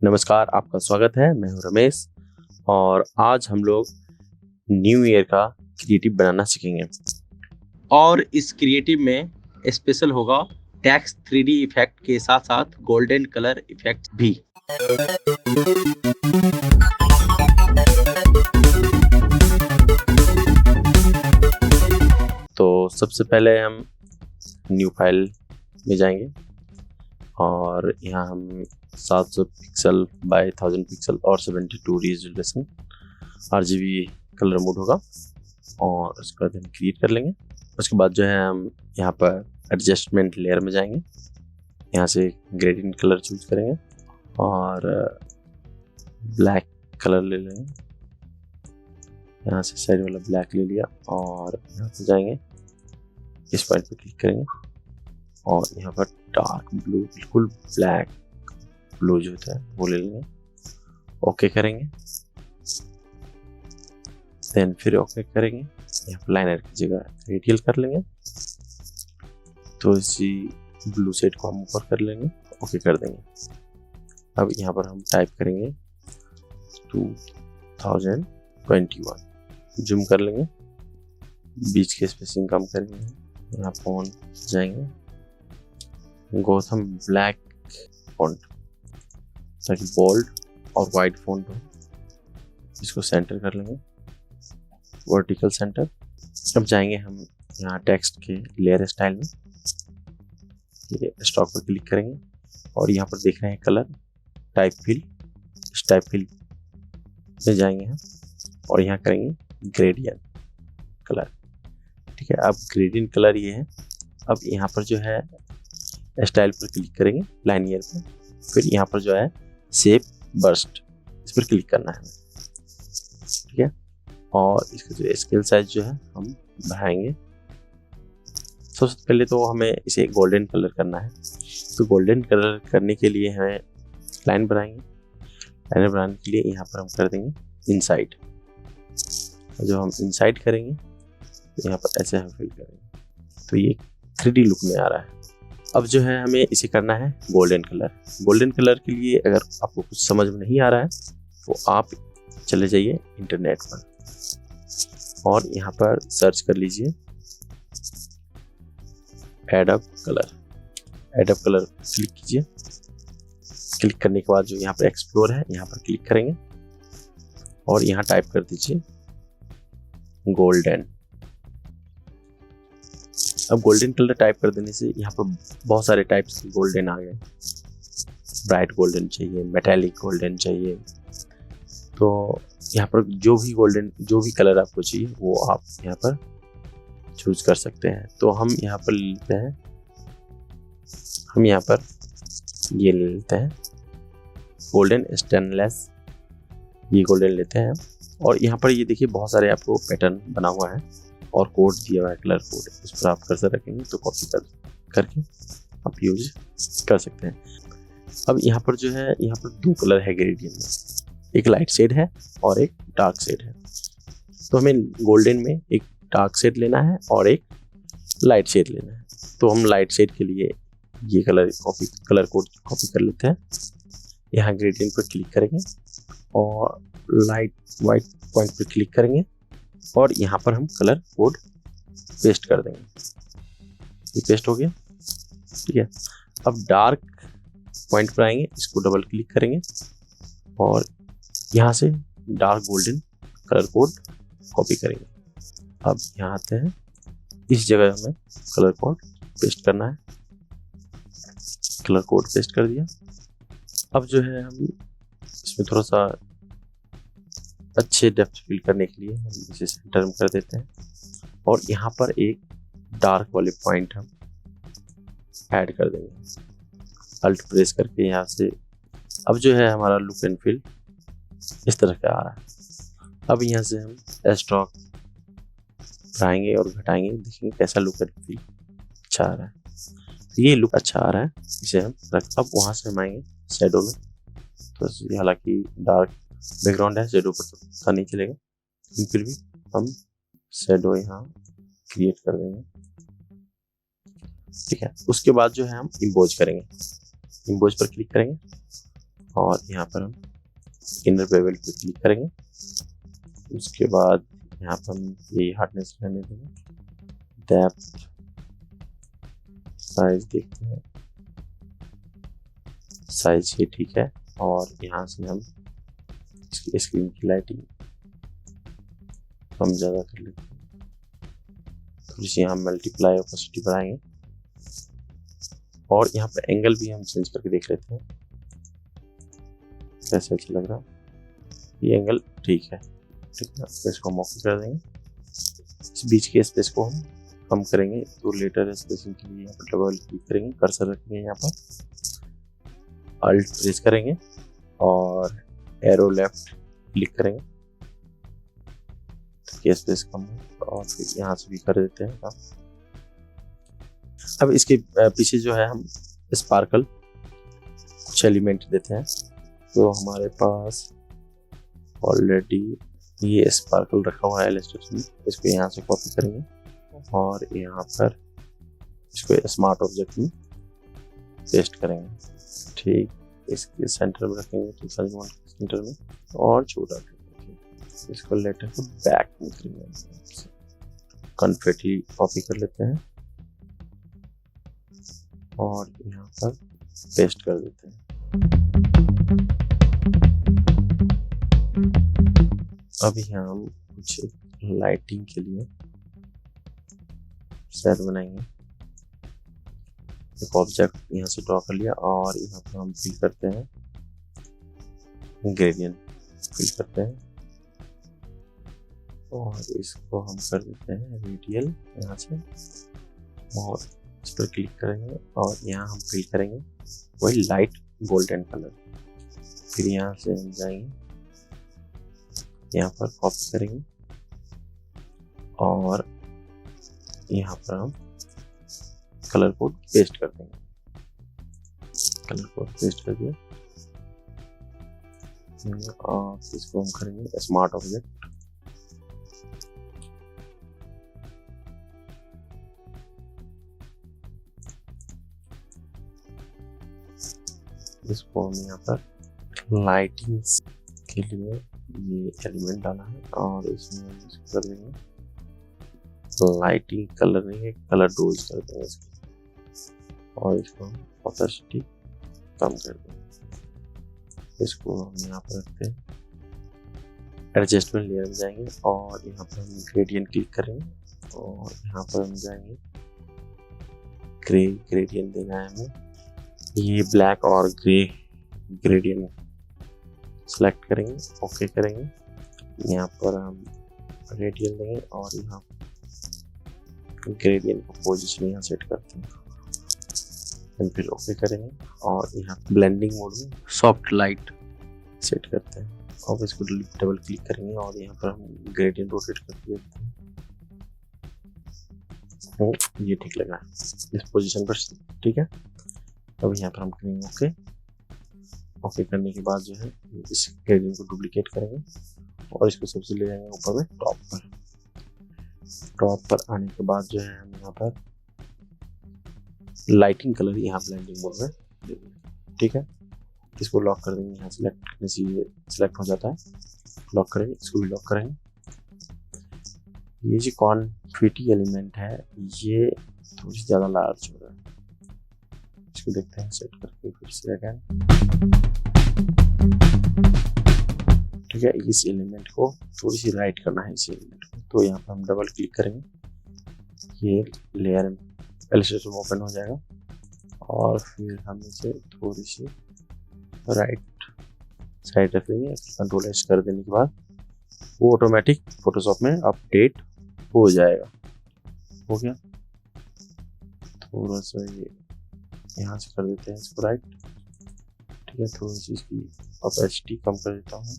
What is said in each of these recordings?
नमस्कार, आपका स्वागत है। मैं हूं रमेश और आज हम लोग न्यू ईयर का क्रिएटिव बनाना सीखेंगे। और इस क्रिएटिव में स्पेशल होगा टेक्स्ट 3D इफेक्ट के साथ साथ गोल्डन कलर इफेक्ट भी। तो सबसे पहले हम न्यू फाइल में जाएंगे और यहाँ हम 700 पिक्सल बाय 1000 पिक्सल और 72 रेजोल्यूशन RGB कलर मोड होगा और उसके बाद हम क्रिएट कर लेंगे। उसके बाद जो है हम यहाँ पर एडजस्टमेंट लेयर में जाएंगे, यहाँ से ग्रेडियंट कलर चूज करेंगे और ब्लैक कलर ले लेंगे। यहाँ से साइड वाला ब्लैक ले लिया और यहाँ पे जाएंगे, इस पॉइंट पे क्लिक करेंगे और यहाँ पर डार्क ब्लू, बिल्कुल ब्लैक ब्लू जो होता है वो ले लेंगे। ओके करेंगे, देन फिर ओके करेंगे। यहाँ पर लाइनर की जगह रेडियल कर लेंगे, तो इसी ब्लू सेट को हम ऊपर कर लेंगे, ओके कर देंगे। अब यहाँ पर हम टाइप करेंगे 2021, जूम कर लेंगे, बीच के स्पेसिंग कम करेंगे। यहाँ फॉन्ट जाएंगे, गौतम ब्लैक फॉन्ट ताकि बोल्ड और वाइट फॉन्ट हो। इसको सेंटर कर लेंगे, वर्टिकल सेंटर। अब जाएंगे हम यहाँ टेक्स्ट के लेयर स्टाइल में, ये स्टॉक पर क्लिक करेंगे और यहाँ पर देख रहे हैं कलर टाइप फिल, इस टाइप फिल में जाएंगे हम और यहाँ करेंगे ग्रेडियंट कलर। ठीक है, अब ग्रेडियंट कलर ये है। अब यहाँ पर जो है स्टाइल पर क्लिक करेंगे, लाइनियर पर, फिर यहाँ पर जो है शेप बर्स्ट, इस पर क्लिक करना है। ठीक है, और इसका जो स्केल साइज जो है हम बढ़ाएंगे। सबसे पहले तो हमें इसे गोल्डन कलर करना है, तो गोल्डन कलर करने के लिए हमें लाइन बनाएंगे। लाइन बनाने के लिए यहाँ पर हम कर देंगे इनसाइड। जब हम इनसाइड करेंगे तो यहाँ पर ऐसे हम फिल करेंगे, तो ये 3D लुक में आ रहा है। अब जो है हमें इसे करना है गोल्डन कलर। गोल्डन कलर के लिए अगर आपको कुछ समझ में नहीं आ रहा है तो आप चले जाइए इंटरनेट पर और यहाँ पर सर्च कर लीजिए adobe colour. Adobe colour click कीजिए। क्लिक करने के बाद जो यहाँ पर एक्सप्लोर है, यहाँ पर क्लिक करेंगे और यहाँ टाइप कर दीजिए गोल्डन। अब गोल्डन कलर टाइप कर देने से यहाँ पर बहुत सारे टाइप्स के गोल्डन आ गए। ब्राइट गोल्डन चाहिए, मेटालिक गोल्डन चाहिए, तो यहाँ पर जो भी कलर आपको चाहिए वो आप यहाँ पर चूज कर सकते हैं। तो हम यहाँ पर लेते हैं, हम यहाँ पर ये ले लेते हैं गोल्डन स्टेनलेस, ये गोल्डन लेते हैं। और यहाँ पर ये देखिए बहुत सारे आपको पैटर्न बना हुआ है और कोड दिया हुआ है, कलर कोड, उस पर आप कर्सर रखेंगे तो कॉपी करके आप यूज कर सकते हैं। अब यहाँ पर जो है, यहाँ पर दो कलर है ग्रेडियंट में, एक लाइट शेड है और एक डार्क शेड है। तो हमें गोल्डन में एक डार्क शेड लेना है और एक लाइट शेड लेना है। तो हम लाइट शेड के लिए ये कलर कोड कॉपी कर लेते हैं। यहाँ ग्रेडियंट पर क्लिक करेंगे और लाइट वाइट पॉइंट पर क्लिक करेंगे और यहाँ पर हम कलर कोड पेस्ट कर देंगे। ये पेस्ट हो गया। ठीक है, अब डार्क पॉइंट पर आएंगे, इसको डबल क्लिक करेंगे और यहाँ से dark golden colour code copy करेंगे। अब यहाँ आते हैं, इस जगह हमें कलर कोड पेस्ट करना है। कलर कोड पेस्ट कर दिया। अब जो है हम इसमें थोड़ा सा अच्छे डेप्थ फिल करने के लिए हम इसे सेंटर में कर देते हैं और यहाँ पर एक डार्क वाले पॉइंट हम ऐड कर देंगे, अल्ट प्रेस करके यहाँ से। अब जो है हमारा लुक एंड फील इस तरह का आ रहा है। अब यहाँ से हम स्ट्रोक बढ़ाएंगे और घटाएंगे, देखेंगे कैसा लुक एंड फील अच्छा आ रहा है। तो ये लुक अच्छा आ रहा है, इसे हम अब वहाँ से हम आएंगे शेडो में। तो हालांकि डार्क बैकग्राउंड है, शेडो पर तो पता नहीं चलेगा, लेकिन फिर भी हम शेडो यहाँ क्रिएट कर देंगे। ठीक है, उसके बाद जो है हम इम्पोज करेंगे। इम्पोज पर क्लिक करेंगे और यहाँ पर हम इनर बेवल पे क्लिक करेंगे। उसके बाद यहाँ पर हम ये हार्डनेस रहने देंगे, डेप्थ, साइज देखते हैं, साइज ये ठीक है। और यहाँ से हम इसकी स्क्रीन की लाइटिंग कम ज़्यादा कर लेते हैं, थोड़ी सी यहाँ मल्टीप्लाई ऑपेसिटी बढ़ाएंगे। और यहाँ पर एंगल भी हम चेंज करके देख लेते हैं कैसे अच्छा लग रहा। ये एंगल ठीक है, ठीक है। इसको हम ओके कर देंगे। इस बीच के स्पेस को हम कम करेंगे, तो लेटर स्पेसिंग के लिए यहाँ पर डबल क्लिक करेंगे, कर्सर रखेंगे, यहाँ पर अल्ट प्रेस करेंगे और एरो लेफ्ट क्लिक करेंगे, तो स्पेस कम है। और फिर यहाँ से भी कर देते हैं काम। अब इसके पीछे जो है हम स्पार्कल कुछ एलिमेंट देते हैं। तो हमारे पास ऑलरेडी ये स्पार्कल रखा हुआ है इलस्ट्रेशन में, इसको यहाँ से कॉपी करेंगे और यहाँ पर इसको स्मार्ट ऑब्जेक्ट में पेस्ट करेंगे। ठीक, इसके सेंटर में रखेंगे, तो सेंटर में, और छोटा करेंगे। इसको लेटर को बैक में करेंगे, कन्फेटी कॉपी कर लेते हैं और यहाँ पर पेस्ट कर देते हैं। अभी हम कुछ लाइटिंग के लिए सेट बनाएंगे। एक ऑब्जेक्ट यहाँ से ड्रॉ कर लिया और यहाँ पर हम फिल करते हैं ग्रेडियंट, फिल करते हैं और इसको हम कर देते हैं रेडियल यहाँ से, और इस पर क्लिक करेंगे और यहाँ हम फिल करेंगे वही लाइट गोल्डन कलर। फिर यहाँ से हम जाएंगे, यहाँ पर कॉपी करेंगे और यहाँ पर हम कलर कोड पेस्ट कर देंगे। कलर कोड पेस्ट कर दिया और इसको हम करेंगे स्मार्ट ऑब्जेक्ट। इसको हम यहाँ पर लाइटिंग के लिए ये एलिमेंट डाला है और इसमें हम इसको कर देंगे लाइटिंग कलर नहीं है, कलर डोज कर देंगे इसको और इसको हम ऑपेसिटी कम कर देंगे। इसको हम यहाँ पर रखते हैं, एडजस्टमेंट लेयर में जाएंगे और यहाँ पर हम ग्रेडियंट क्लिक करेंगे और यहाँ पर हम जाएंगे ग्रे ग्रेडियंट देना है हमें। ये ब्लैक और ग्रे ग्रेडियंट सेलेक्ट करेंगे, ओके करेंगे। यहाँ पर हम रेडियल देंगे और यहाँ ग्रेडियंट को पोजीशन यहाँ सेट करते हैं, फिर ओके करेंगे और यहाँ ब्लेंडिंग मोड में सॉफ्ट लाइट सेट करते हैं और इसको डबल क्लिक करेंगे और यहाँ पर हम ग्रेडियंट रोटेट करके देखते हैं। ये ठीक लगा इस पोजीशन पर, ठीक है। अब यहाँ पर हम करेंगे ओके। ओके करने के बाद जो है इस ग्रेडियंट को डुप्लीकेट करेंगे और इसको सबसे ले जाएंगे ऊपर में टॉप पर। टॉप पर आने के बाद जो है हम यहाँ पर लाइटिंग कलर यहाँ ब्लेंडिंग मोड में देंगे, ठीक है। इसको लॉक कर देंगे, यहाँ सेलेक्ट करने से ये सिलेक्ट हो जाता है। लॉक करेंगे, इसको भी लॉक करेंगे। ये जो कॉन्फिटी एलिमेंट है ये थोड़ी सी ज़्यादा लार्ज हो रहा है, इसको देखते हैं सेट करके फिर से अगेन, ठीक है। इस एलिमेंट को थोड़ी सी राइट करना है इस एलिमेंट को, तो यहाँ पर हम डबल क्लिक करेंगे, ये लेयर इलस्ट्रेटर में ओपन हो जाएगा और फिर हम इसे थोड़ी सी राइट साइड रखेंगे। कंट्रोल एस कर देने के बाद वो ऑटोमेटिक फोटोशॉप में अपडेट हो जाएगा। हो गया, थोड़ा सा ये यहाँ से कर देते हैं इसको राइट, ठीक है। थोड़ी सी इसकी ऑपेसिटी कम कर देता हूँ,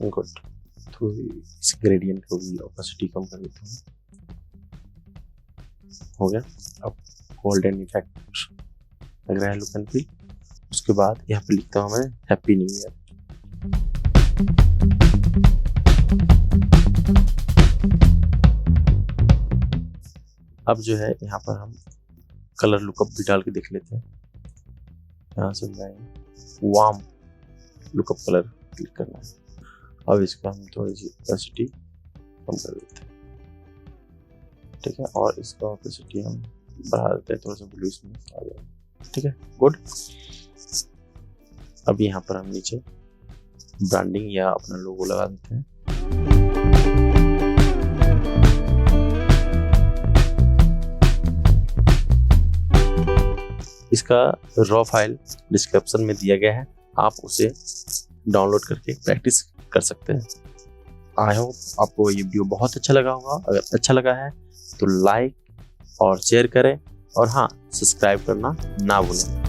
गुड। थोड़ी इस ग्रेडियंट को भी ऑपेसिटी कम कर देता हूँ, हो गया। अब गोल्डन इफेक्ट लग रहा है लुक एंड फील। उसके बाद यहाँ पे लिखता हूँ मैं हैप्पी न्यू ईयर। अब जो है यहाँ पर हम कलर लुकअप भी डाल के देख लेते हैं। यहाँ से जाएंगे, वार्म लुकअप कलर क्लिक करना है। अब इसका हम थोड़ी सी ओपेसिटी कम कर देते हैं, ठीक है, और इसका ओपेसिटी हम बढ़ा देते हैं, थोड़ा सा ब्लू इसमें आ जाएगा, ठीक है, गुड। अब यहाँ पर हम नीचे ब्रांडिंग या अपना लोगो लगा देते हैं। इसका रॉ फाइल डिस्क्रिप्शन में दिया गया है, आप उसे डाउनलोड करके प्रैक्टिस कर सकते हैं। आई होप आपको ये वीडियो बहुत अच्छा लगा होगा। अगर अच्छा लगा है तो लाइक और शेयर करें, और हाँ, सब्सक्राइब करना ना भूलें।